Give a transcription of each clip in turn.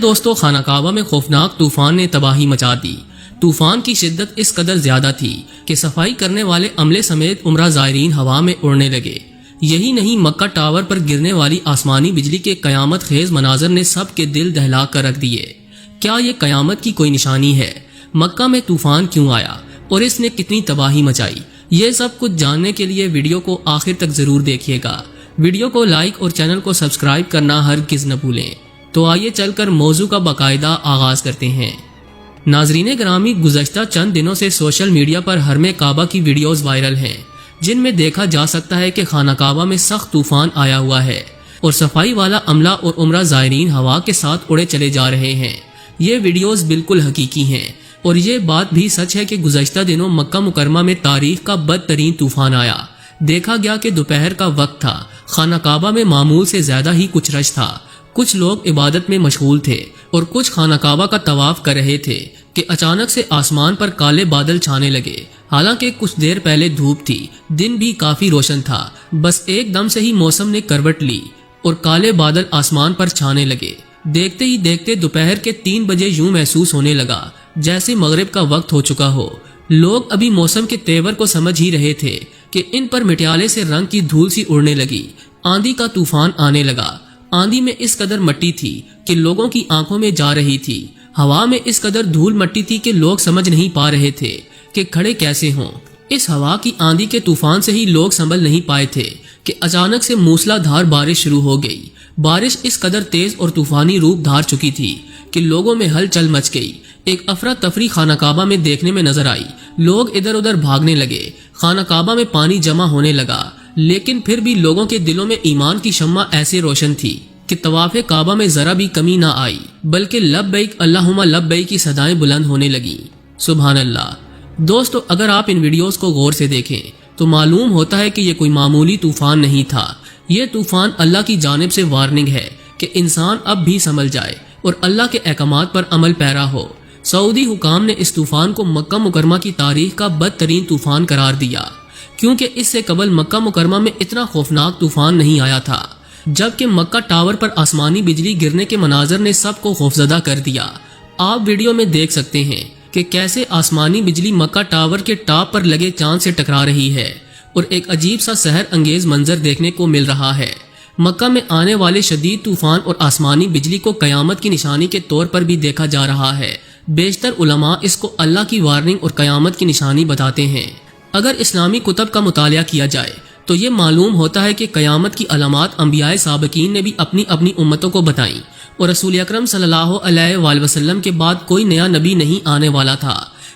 دوستو خانہ کعبہ میں خوفناک طوفان نے تباہی مچا دی۔ طوفان کی شدت اس قدر زیادہ تھی کہ صفائی کرنے والے عملے سمیت عمرہ زائرین ہوا میں اڑنے لگے۔ یہی نہیں، مکہ ٹاور پر گرنے والی آسمانی بجلی کے قیامت خیز مناظر نے سب کے دل دہلا کر رکھ دیے۔ کیا یہ قیامت کی کوئی نشانی ہے؟ مکہ میں طوفان کیوں آیا اور اس نے کتنی تباہی مچائی؟ یہ سب کچھ جاننے کے لیے ویڈیو کو آخر تک ضرور دیکھیے گا۔ ویڈیو کو لائک اور چینل کو سبسکرائب کرنا ہرگز نہ بھولیں۔ تو آئیے چل کر موضوع کا باقاعدہ آغاز کرتے ہیں۔ ناظرین گرامی، گزشتہ چند دنوں سے سوشل میڈیا پر حرم کعبہ کی ویڈیوز وائرل ہیں، جن میں دیکھا جا سکتا ہے کہ خانہ کعبہ میں سخت طوفان آیا ہوا ہے اور صفائی والا عملہ اور عمرہ زائرین ہوا کے ساتھ اڑے چلے جا رہے ہیں۔ یہ ویڈیوز بالکل حقیقی ہیں اور یہ بات بھی سچ ہے کہ گزشتہ دنوں مکہ مکرمہ میں تاریخ کا بدترین طوفان آیا۔ دیکھا گیا کہ دوپہر کا وقت تھا، خانہ کعبہ میں معمول سے زیادہ ہی کچھ رش تھا۔ کچھ لوگ عبادت میں مشغول تھے اور کچھ خانہ کعبہ کا طواف کر رہے تھے کہ اچانک سے آسمان پر کالے بادل چھانے لگے۔ حالانکہ کچھ دیر پہلے دھوپ تھی، دن بھی کافی روشن تھا، بس ایک دم سے ہی موسم نے کروٹ لی اور کالے بادل آسمان پر چھانے لگے۔ دیکھتے ہی دیکھتے دوپہر کے 3 بجے یوں محسوس ہونے لگا جیسے مغرب کا وقت ہو چکا ہو۔ لوگ ابھی موسم کے تیور کو سمجھ ہی رہے تھے کہ ان پر مٹیالے سے رنگ کی دھول سی اڑنے لگی۔ آندھی کا طوفان آنے لگا۔ آندھی میں اس قدر مٹی تھی کہ لوگوں کی آنکھوں میں جا رہی تھی۔ ہوا میں اس قدر دھول مٹی تھی کہ لوگ سمجھ نہیں پا رہے تھے کہ کھڑے کیسے ہوں۔ اس ہوا کی آندھی کے طوفان سے ہی لوگ سنبھل نہیں پائے تھے کہ اچانک سے موسلا دھار بارش شروع ہو گئی۔ بارش اس قدر تیز اور طوفانی روپ دھار چکی تھی کہ لوگوں میں ہلچل مچ گئی۔ ایک افراتفری خانہ کعبہ میں دیکھنے میں نظر آئی۔ لوگ ادھر ادھر بھاگنے لگے۔ خانہ کعبہ میں پانی جمع ہونے لگا، لیکن پھر بھی لوگوں کے دلوں میں ایمان کی شمع ایسے روشن تھی کہ طواف کعبہ میں ذرا بھی کمی نہ آئی، بلکہ لبیک اللہم لبیک کی صدائیں بلند ہونے لگیں۔ سبحان اللہ۔ دوستو، اگر آپ ان ویڈیوز کو غور سے دیکھیں تو معلوم ہوتا ہے کہ یہ کوئی معمولی طوفان نہیں تھا۔ یہ طوفان اللہ کی جانب سے وارننگ ہے کہ انسان اب بھی سنبھل جائے اور اللہ کے احکامات پر عمل پیرا ہو۔ سعودی حکام نے اس طوفان کو مکہ مکرمہ کی تاریخ کا بدترین طوفان قرار دیا، کیونکہ اس سے قبل مکہ مکرمہ میں اتنا خوفناک طوفان نہیں آیا تھا۔ جبکہ مکہ ٹاور پر آسمانی بجلی گرنے کے مناظر نے سب کو خوفزدہ کر دیا۔ آپ ویڈیو میں دیکھ سکتے ہیں کہ کیسے آسمانی بجلی مکہ ٹاور کے ٹاپ پر لگے چاند سے ٹکرا رہی ہے اور ایک عجیب سا سحر انگیز منظر دیکھنے کو مل رہا ہے۔ مکہ میں آنے والے شدید طوفان اور آسمانی بجلی کو قیامت کی نشانی کے طور پر بھی دیکھا جا رہا ہے۔ بیشتر علماء اس کو اللہ کی وارننگ اور قیامت کی نشانی بتاتے ہیں۔ اگر اسلامی کتب کا مطالعہ کیا جائے تو یہ معلوم ہوتا ہے کہ قیامت کی علامات انبیاء سابقین نے بھی اپنی اپنی امتوں کو بتائیں، اور رسول اکرم صلی اللہ علیہ وآلہ وسلم کے بعد کوئی نیا نبی نہیں آنے والا تھا۔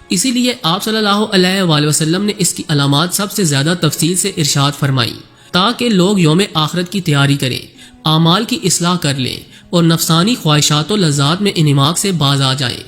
اسی لیے آپ صلی اللہ علیہ وآلہ وسلم نے اس کی علامات سب سے زیادہ تفصیل سے ارشاد فرمائی، تاکہ لوگ یوم آخرت کی تیاری کریں، اعمال کی اصلاح کر لیں اور نفسانی خواہشات و لذات میں انہماک سے باز آ جائیں۔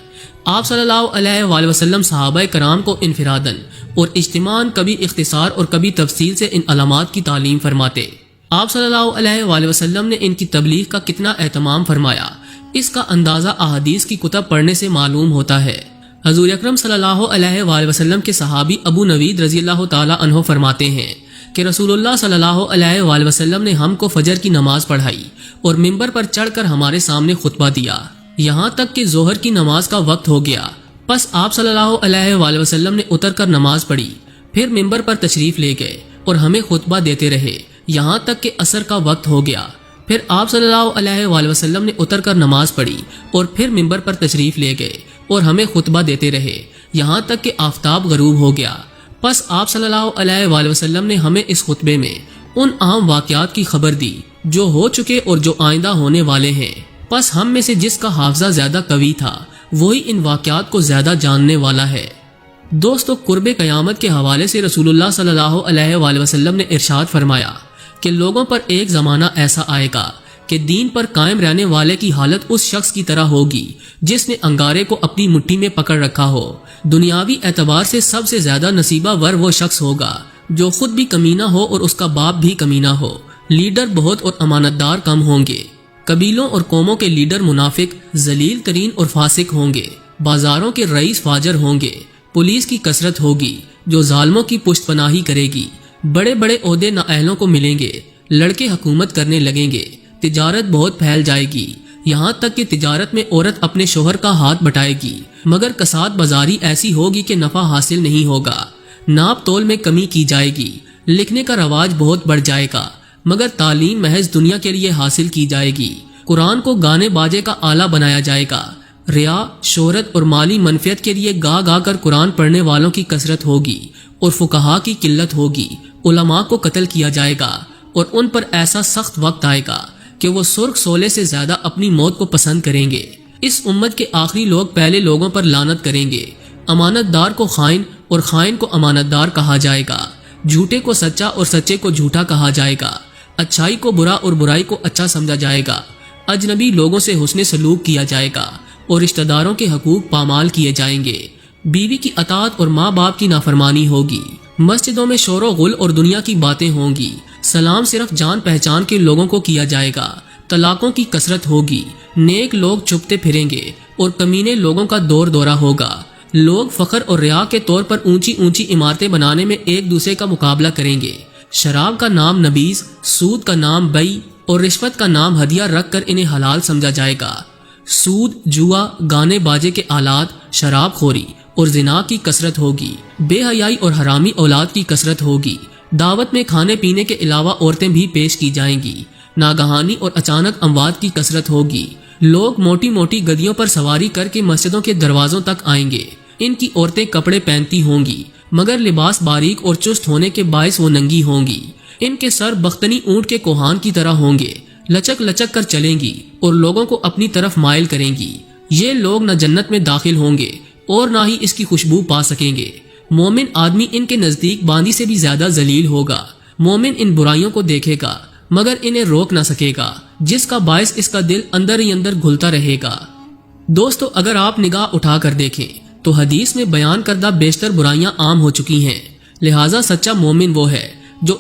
آپ صلی اللہ علیہ وآلہ وسلم صحابہ کرام کو انفراداً اور اجتماعاً کبھی اختصار اور کبھی تفصیل سے ان علامات کی تعلیم فرماتے۔ آپ صلی اللہ علیہ وآلہ وسلم نے ان کی تبلیغ کا کتنا اہتمام فرمایا، اس کا اندازہ احادیث کی کتب پڑھنے سے معلوم ہوتا ہے۔ حضور اکرم صلی اللہ علیہ وآلہ وسلم کے صحابی ابو نوید رضی اللہ تعالی عنہ فرماتے ہیں کہ رسول اللہ صلی اللہ علیہ وآلہ وسلم نے ہم کو فجر کی نماز پڑھائی اور منبر پر چڑھ کر ہمارے سامنے خطبہ دیا، یہاں تک کہ ظہر کی نماز کا وقت ہو گیا۔ پس آپ صلی اللہ علیہ وآلہ وسلم نے اتر کر نماز پڑھی، پھر منبر پر تشریف لے گئے اور ہمیں خطبہ دیتے رہے یہاں تک کہ عصر کا وقت ہو گیا۔ پھر آپ صلی اللہ علیہ وآلہ وسلم نے اتر کر نماز پڑھی اور پھر منبر پر تشریف لے گئے اور ہمیں خطبہ دیتے رہے یہاں تک کہ آفتاب غروب ہو گیا۔ پس آپ صلی اللہ علیہ وآلہ وسلم نے ہمیں اس خطبے میں ان اہم واقعات کی خبر دی جو ہو چکے اور جو آئندہ ہونے والے ہیں۔ پس ہم میں سے جس کا حافظہ زیادہ قوی تھا وہی ان واقعات کو زیادہ جاننے والا ہے۔ دوستو، قرب قیامت کے حوالے سے رسول اللہ صلی اللہ علیہ وآلہ وسلم نے ارشاد فرمایا کہ لوگوں پر ایک زمانہ ایسا آئے گا کہ دین پر قائم رہنے والے کی حالت اس شخص کی طرح ہوگی جس نے انگارے کو اپنی مٹھی میں پکڑ رکھا ہو۔ دنیاوی اعتبار سے سب سے زیادہ نصیبہ ور وہ شخص ہوگا جو خود بھی کمینہ ہو اور اس کا باپ بھی کمینہ ہو۔ لیڈر بہت اور امانتدار کم ہوں گے۔ قبیلوں اور قوموں کے لیڈر منافق، ذلیل ترین اور فاسق ہوں گے۔ بازاروں کے رئیس فاجر ہوں گے۔ پولیس کی کثرت ہوگی جو ظالموں کی پشت پناہی کرے گی۔ بڑے بڑے عہدے نااہلوں کو ملیں گے۔ لڑکے حکومت کرنے لگیں گے۔ تجارت بہت پھیل جائے گی۔ یہاں تک کہ تجارت میں عورت اپنے شوہر کا ہاتھ بٹائے گی، مگر کساد بازاری ایسی ہوگی کہ نفع حاصل نہیں ہوگا۔ ناپ تول میں کمی کی جائے گی، لکھنے کا رواج بہت بڑھ جائے گا، مگر تعلیم محض دنیا کے لیے حاصل کی جائے گی۔ قرآن کو گانے باجے کا آلہ بنایا جائے گا۔ ریا، شہرت اور مالی منفعت کے لیے گا گا کر قرآن پڑھنے والوں کی کثرت ہوگی اور فقہا کی قلت ہوگی۔ علماء کو قتل کیا جائے گا اور ان پر ایسا سخت وقت آئے گا کہ وہ سرخ سولے سے زیادہ اپنی موت کو پسند کریں گے۔ اس امت کے آخری لوگ پہلے لوگوں پر لعنت کریں گے۔ امانت دار کو خائن اور خائن کو امانت دار کہا جائے گا۔ جھوٹے کو سچا اور سچے کو جھوٹا کہا جائے گا۔ اچھائی کو برا اور برائی کو اچھا سمجھا جائے گا۔ اجنبی لوگوں سے حسن سلوک کیا جائے گا اور رشتہ داروں کے حقوق پامال کیے جائیں گے۔ بیوی کی اطاعت اور ماں باپ کی نافرمانی ہوگی۔ مسجدوں میں شور و غل اور دنیا کی باتیں ہوں گی۔ سلام صرف جان پہچان کے لوگوں کو کیا جائے گا۔ طلاقوں کی کثرت ہوگی۔ نیک لوگ چھپتے پھریں گے اور کمینے لوگوں کا دور دورہ ہوگا۔ لوگ فخر اور ریا کے طور پر اونچی اونچی عمارتیں بنانے میں ایک دوسرے کا مقابلہ کریں گے۔ شراب کا نام نبیذ، سود کا نام بیع اور رشوت کا نام ہدیہ رکھ کر انہیں حلال سمجھا جائے گا۔ سود، جوا، گانے باجے کے آلات، شراب خوری اور زنا کی کثرت ہوگی۔ بے حیائی اور حرامی اولاد کی کثرت ہوگی۔ دعوت میں کھانے پینے کے علاوہ عورتیں بھی پیش کی جائیں گی۔ ناگہانی اور اچانک اموات کی کثرت ہوگی۔ لوگ موٹی موٹی گدیوں پر سواری کر کے مسجدوں کے دروازوں تک آئیں گے۔ ان کی عورتیں کپڑے پہنتی ہوں گی، مگر لباس باریک اور چست ہونے کے باعث وہ ننگی ہوں گی۔ ان کے سر بختنی اونٹ کے کوہان کی طرح ہوں گے، لچک لچک کر چلیں گی اور لوگوں کو اپنی طرف مائل کریں گی۔ یہ لوگ نہ جنت میں داخل ہوں گے اور نہ ہی اس کی خوشبو پا سکیں گے۔ مومن آدمی ان کے نزدیک باندی سے بھی زیادہ ذلیل ہوگا۔ مومن ان برائیوں کو دیکھے گا مگر انہیں روک نہ سکے گا، جس کا باعث اس کا دل اندر ہی اندر گھلتا رہے گا۔ دوستو، اگر آپ نگاہ اٹھا کر دیکھیں تو حدیث میں بیان کردہ بیشتر برائیاں عام ہو چکی ہیں، لہٰذا سچا مومن وہ ہے جو